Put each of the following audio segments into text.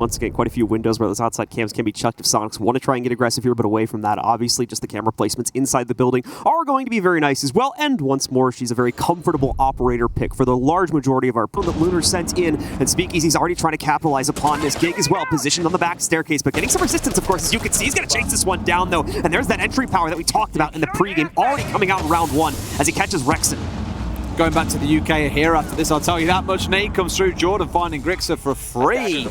Once again, quite a few windows where those outside cams can be chucked if Soniqs want to try and get aggressive here, but away from that, obviously, just the camera placements inside the building are going to be very nice as well. And once more, she's a very comfortable operator pick for the large majority of our that Lunar sent in, and Speakeasy's already trying to capitalize upon this. Gig as well, positioned on the back staircase, but getting some resistance, of course, as you can see. He's going to chase this one down, though, and there's that entry power that we talked about in the pregame already coming out in round one as he catches Rexon. Going back to the UK here after this, I'll tell you that much. Nate comes through, Jordan finding Grixer for free.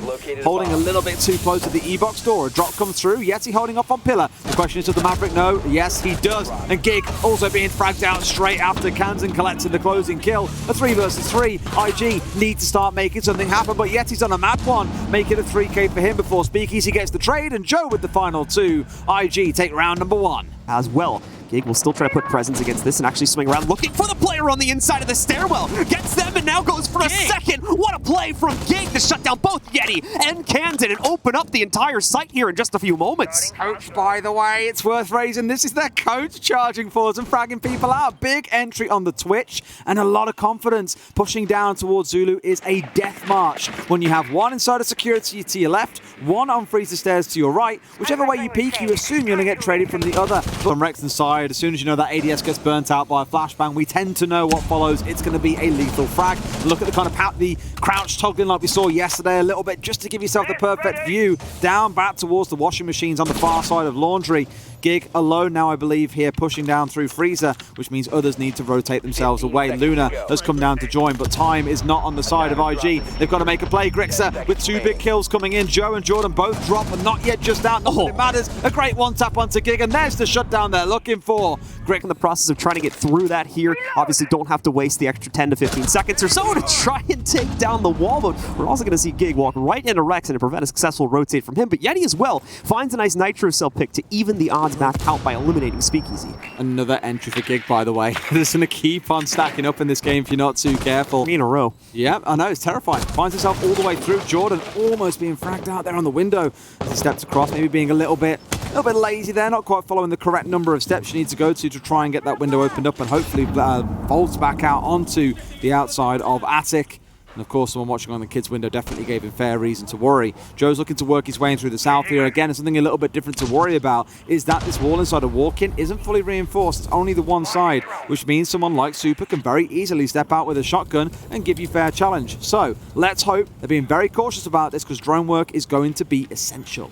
Holding a little bit too close to the E-box door. A drop comes through. Yeti holding off on Pillar. The question is, does the Maverick know? Yes, he does. And Gig also being fragged out straight after Kansan collecting the closing kill. A 3 versus 3. IG need to start making something happen, but Yeti's on a mad one. Make it a 3K for him before Speakeasy gets the trade, and Joe with the final 2. IG take round number 1. As well, Gig will still try to put presence against this and actually swing around looking for the player on the inside of the stairwell. Gets them and now goes for a second. What a play from Gig to shut down both Yeti and Kansan and open up the entire site here in just a few moments. Coach, by the way, it's worth raising. This is their coach charging forwards and fragging people out. Big entry on the Twitch and a lot of confidence. Pushing down towards Zulu is a death march. When you have one inside of security to your left, one on freezer stairs to your right, whichever way you peek, you assume you're going to get traded from the other. From Rexon's side, as soon as you know that ADS gets burnt out by a flashbang, we tend to know what follows. It's going to be a lethal frag. Look at the kind of the crouch toggling like we saw yesterday a little bit, just to give yourself the perfect view. Down back towards the washing machines on the far side of laundry. Gig alone now, I believe, here pushing down through freezer, which means others need to rotate themselves away. Luna has come down to join, but time is not on the side of IG. They've got to make a play. Grixer with 2 big kills coming in. Joe and Jordan both drop, but not yet just out. Not that it matters. A great one tap onto Gig, and there's the shutdown they're looking for. Greg in the process of trying to get through that here. Obviously don't have to waste the extra 10 to 15 seconds or so to try and take down the wall, but we're also going to see Gig walk right into Rex and prevent a successful rotate from him. But Yeti as well finds a nice Nitro Cell pick to even the odds back out by eliminating Speakeasy. Another entry for Gig, by the way. This is going to keep on stacking up in this game if you're not too careful. 3 in a row. Yeah, I know, it's terrifying. Finds himself all the way through. Jordan almost being fragged out there on the window as he steps across, maybe being a little bit lazy there, not quite following the correct number of steps you need to go to try and get that window opened up, and hopefully folds back out onto the outside of Attic. And of course, someone watching on the kids' window definitely gave him fair reason to worry. Joe's looking to work his way in through the south here. Again, something a little bit different to worry about is that this wall inside of walk-in isn't fully reinforced. It's only the one side, which means someone like Super can very easily step out with a shotgun and give you fair challenge. So let's hope they're being very cautious about this, because drone work is going to be essential.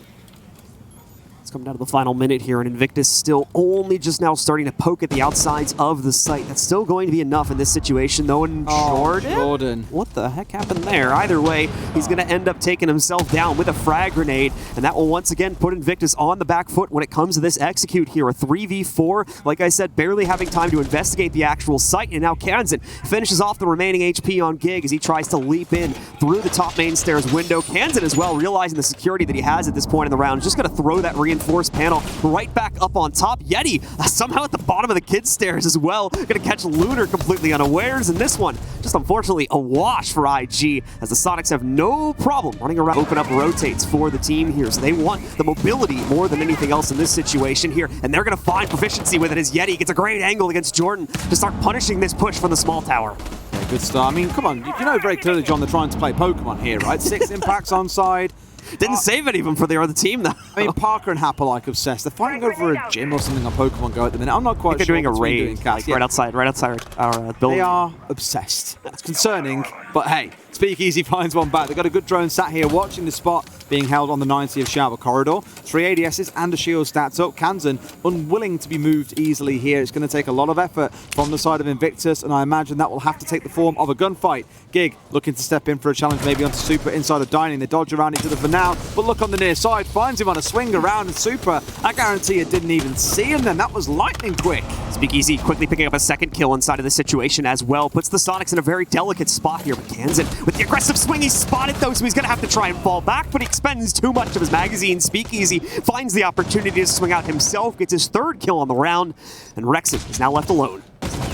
It's coming down to the final minute here, and Invictus still only just now starting to poke at the outsides of the site. That's still going to be enough in this situation, though. And Jordan. What the heck happened there? Either way, he's going to end up taking himself down with a frag grenade, and that will once again put Invictus on the back foot when it comes to this execute here. A 3v4, like I said, barely having time to investigate the actual site, and now Kansan finishes off the remaining HP on Gig as he tries to leap in through the top main stairs window. Kansan as well, realizing the security that he has at this point in the round, just going to throw that reinforced panel right back up on top. Yeti somehow at the bottom of the kids' stairs as well. Going to catch Lunar completely unawares, and this one just unfortunately a wash for IG, as the Soniqs have no problem running around. Open up rotates for the team here, so they want the mobility more than anything else in this situation here, and they're going to find proficiency with it as Yeti gets a great angle against Jordan to start punishing this push from the small tower. Yeah, good start. I mean, come on, you know very clearly, John, they're trying to play Pokemon here, right? 6 impacts on side. Didn't save any of them for the other team, though. I mean, Parker and Hap are like obsessed. They're fighting over a gym or something on Pokemon Go at the minute. I'm not quite sure. They're doing a raid, like right outside our building. They are obsessed. It's concerning, but hey, Speakeasy finds one back. They've got a good drone sat here watching the spot being held on the 90th shower corridor. 3 ADSs and a shield stats up. Kansan unwilling to be moved easily here. It's going to take a lot of effort from the side of Invictus, and I imagine that will have to take the form of a gunfight. Gig looking to step in for a challenge, maybe onto Super inside of Dining. They dodge around each other for now, but look on the near side, finds him on a swing around, and Super, I guarantee it didn't even see him then. That was lightning quick. Speakeasy quickly picking up a second kill inside of the situation as well. Puts the Soniqs in a very delicate spot here, but Kansan with the aggressive swing, he's spotted though, so he's going to have to try and fall back, but he expends too much of his magazine. Speakeasy finds the opportunity to swing out himself, gets his 3rd kill on the round, and Rexon is now left alone.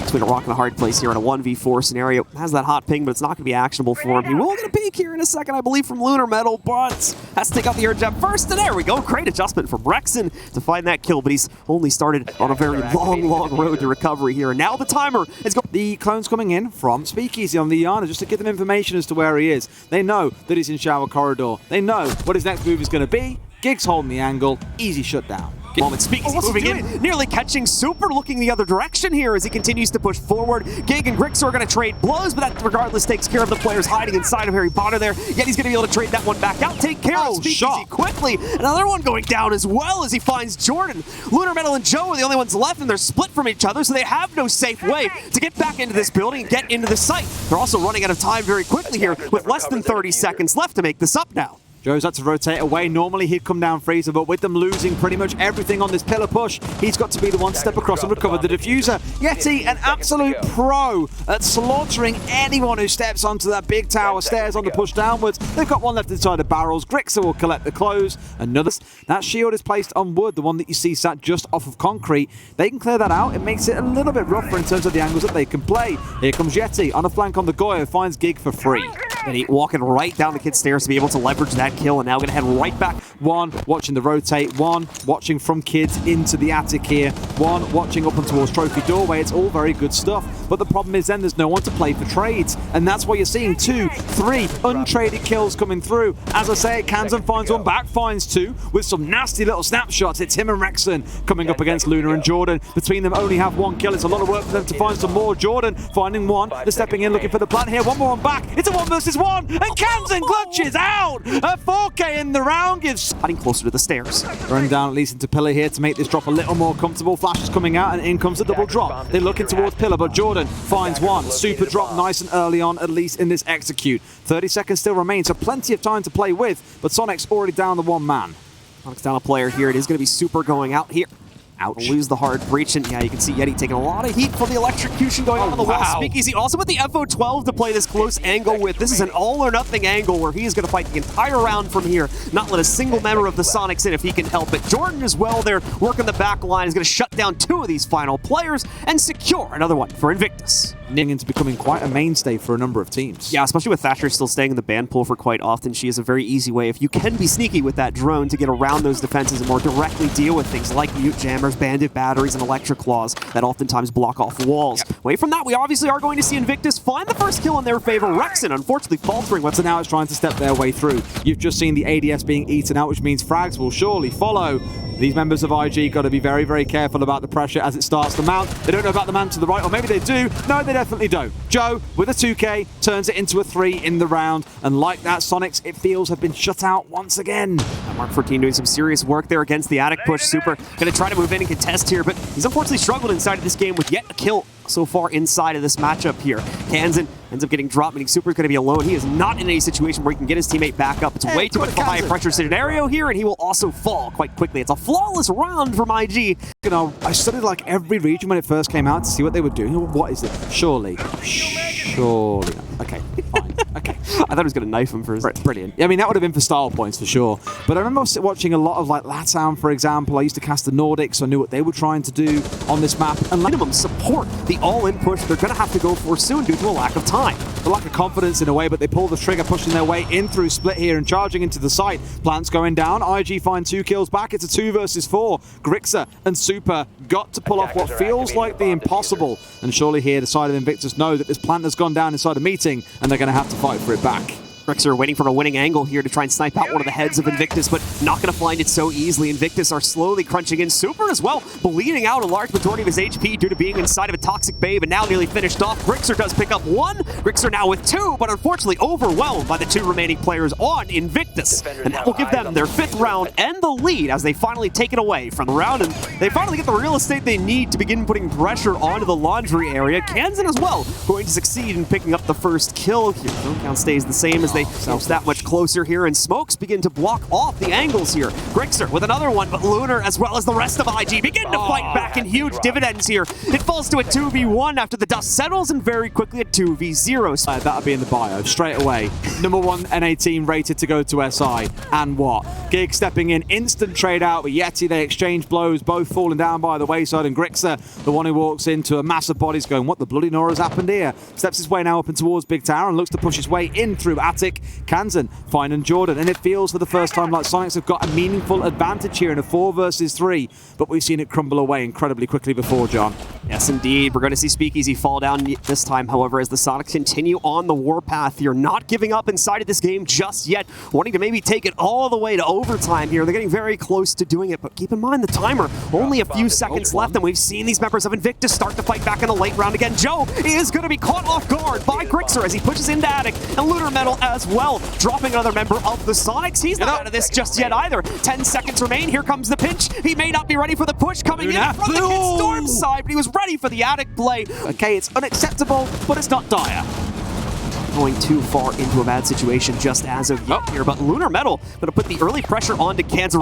Between a rock and a hard place here in a 1v4 scenario. Has that hot ping, but it's not going to be actionable for him. He will get a peek sneak here in a second, I believe, from Lunar Metal, but has to take out the air jab first, and there we go. Great adjustment from Rexon to find that kill, but he's only started on a very long road to recovery here, and now the timer is going. The clone's coming in from Speakeasy on the Yana just to give them information as to where he is. They know that he's in Shower Corridor. They know what his next move is going to be. Gig's holding the angle. Easy shutdown. Moment. Speakeasy moving in, nearly catching Super, looking the other direction here as he continues to push forward. Gig and Grixer are going to trade blows, but that regardless takes care of the players hiding inside of Harry Potter there. Yet he's going to be able to trade that one back out, take care of Speakeasy quickly. Another one going down as well as he finds Jordan. Lunar Metal and Joe are the only ones left, and they're split from each other, so they have no safe way to get back into this building and get into the site. They're also running out of time very quickly here with less than 30 seconds left to make this up now. Joe's had to rotate away. Normally he'd come down Freezer, but with them losing pretty much everything on this pillar push, he's got to be the one to step across and recover the diffuser. Yeti, an absolute pro at slaughtering anyone who steps onto that big tower stairs on the push downwards. They've got one left inside the barrels. Grixer will collect the close. Another. That shield is placed on wood, the one that you see sat just off of concrete. They can clear that out. It makes it a little bit rougher in terms of the angles that they can play. Here comes Yeti on a flank on the Goyo, finds Gig for free. And he walking right down the kid stairs to be able to leverage that kill, and now going to head right back. One watching the rotate, one watching from kids into the attic here, one watching up and towards trophy doorway. It's all very good stuff, but the problem is then there's no one to play for trades, and that's why you're seeing 2, 3 untraded kills coming through. As I say, Kansan finds one back, finds 2 with some nasty little snapshots. It's him and Rexon coming up against Lunar and Jordan. Between them only have 1 kill. It's a lot of work for them to find some more. Jordan finding 1. They're stepping in looking for the plant here. One more on back. It's a 1 versus 1, and Kansan clutches out a 4K in the round. Gives heading closer to the stairs. Run down at least into Pillar here to make this drop a little more comfortable. Flash is coming out and in comes the double drop. They're looking towards Pillar, but Jordan finds 1. Super drop nice and early on, at least in this execute. 30 seconds still remain, so plenty of time to play with, but Soniqs already down the 1 man. Soniqs down a player here. It is going to be Super going out here. Ouch. Lose the hard breach, and yeah, you can see Yeti taking a lot of heat from the electrocution going on the wall. Speakeasy also with the FO12 to play this close angle with. This is an all-or-nothing angle where he is going to fight the entire round from here, not let a single member of the Soniqs in if he can help it. Jordan as well there, working the back line, is going to shut down 2 of these final players and secure another one for Invictus. Into becoming quite a mainstay for a number of teams. Yeah, especially with Thatcher still staying in the ban pool for quite often. She is a very easy way, if you can be sneaky with that drone, to get around those defenses and more directly deal with things like mute jammers, bandit batteries, and electric claws that oftentimes block off walls. Away from that, we obviously are going to see Invictus find the first kill in their favor. Rexon, unfortunately, faltering. So now it's trying to step their way through. You've just seen the ADS being eaten out, which means frags will surely follow. These members of IG got to be very, very careful about the pressure as it starts to mount. They don't know about the man to the right, or maybe they do. No, they definitely don't. Joe, with a 2K, turns it into a 3 in the round. And like that, Soniqs, it feels, have been shut out once again. Mark 14 doing some serious work there against the attic push. Super going to try to move in and contest here, but he's unfortunately struggled inside of this game with yet a kill so far inside of this matchup here. Kansan ends up getting dropped, meaning Super's going to be alone. He is not in any situation where he can get his teammate back up. It's way too much of a high pressure scenario here, and he will also fall quite quickly. It's a flawless round from IG. You know, I studied like every region when it first came out to see what they were doing. What is it? Surely. Okay, fine. Okay. I thought he was going to knife him for his... Brilliant. I mean, that would have been for style points for sure. But I remember watching a lot of like LATAM, for example. I used to cast the Nordics, so I knew what they were trying to do on this map. And minimum support the all-in push they're going to have to go for soon due to a lack of time. A lack of confidence in a way, but they pull the trigger, pushing their way in through split here and charging into the site. Plants going down. IG find 2 kills back. It's a 2 versus 4. Grixer and Super got to pull off what feels like the impossible. And surely here, the side of Invictus know that this plant has gone down inside a meeting, and they're going to have to fight for it back. Grixer waiting for a winning angle here to try and snipe out one of the heads of Invictus, but not going to find it so easily. Invictus are slowly crunching in. Super as well, bleeding out a large majority of his HP due to being inside of a toxic babe, and now nearly finished off. Grixer does pick up 1. Grixer now with 2, but unfortunately overwhelmed by the 2 remaining players on Invictus. And that will give them their 5th round and the lead as they finally take it away from the round, and they finally get the real estate they need to begin putting pressure onto the laundry area. Kansan as well going to succeed in picking up the first kill here. Kill count stays the same as they bounce that much closer here, and Smokes begin to block off the angles here. Grixer with another one, but Lunar as well as the rest of IG begin to fight back in huge dividends here. It falls to a 2v1 after the dust settles, and very quickly a 2v0. That'll be in the bio straight away. #1 NA team rated to go to SI, and what? Gig stepping in, instant trade out with Yeti. They exchange blows, both falling down by the wayside, and Grixer, the one who walks into a mass of bodies going, what the bloody Nora's happened here? Steps his way now up and towards Big Tower and looks to push his way in through attic. Fnatic, Kansan, Fine and Jordan. And it feels for the first time like Soniqs have got a meaningful advantage here in a 4 versus 3. But we've seen it crumble away incredibly quickly before, John. Yes, indeed. We're going to see Speakeasy fall down this time, however, as the Soniqs continue on the warpath here, not giving up inside of this game just yet, wanting to maybe take it all the way to overtime here. They're getting very close to doing it, but keep in mind the timer, only a few seconds left, and we've seen these members of Invictus start to fight back in a late round again. Joe is going to be caught off guard by Grixer as he pushes into Attic, and Lunar Metal as well, dropping another member of the Soniqs. He's not out of this just yet either. 10 seconds remain. Here comes the pinch. He may not be ready for the push coming in from the Kid Storm side, but he was ready for the Attic play. Okay, it's unacceptable, but it's not dire. Going too far into a bad situation just as of yet here, but Lunar Metal going to put the early pressure onto Kansas.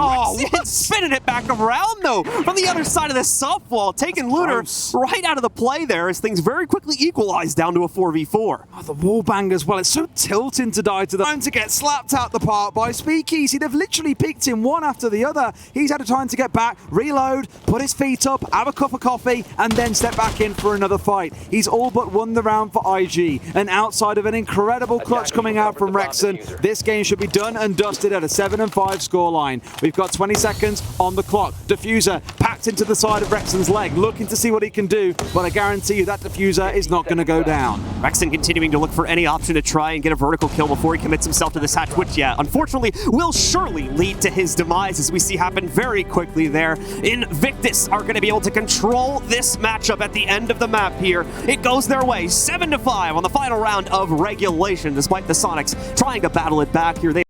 Spinning it back around though from the other side of the soft wall, taking Lunar right out of the play there as things very quickly equalize down to a 4v4. Oh, the wallbang as well. It's so tilting to die to the time to get slapped out the park by Speakeasy. They've literally picked him one after the other. He's had a time to get back, reload, put his feet up, have a cup of coffee, and then step back in for another fight. He's all but won the round for IG, and outside of an incredible clutch coming out from Rexon, this game should be done and dusted at a 7-5 scoreline. We've got 20 seconds on the clock. Diffuser packed into the side of Rexon's leg, looking to see what he can do, but I guarantee you that Diffuser is not going to go down. Rexon continuing to look for any option to try and get a vertical kill before he commits himself to this hatch, which, yeah, unfortunately will surely lead to his demise, as we see happen very quickly there. Invictus are going to be able to control this matchup at the end of the map here. It goes their way, 7-5 on the final round of regulation, despite the Soniqs trying to battle it back here.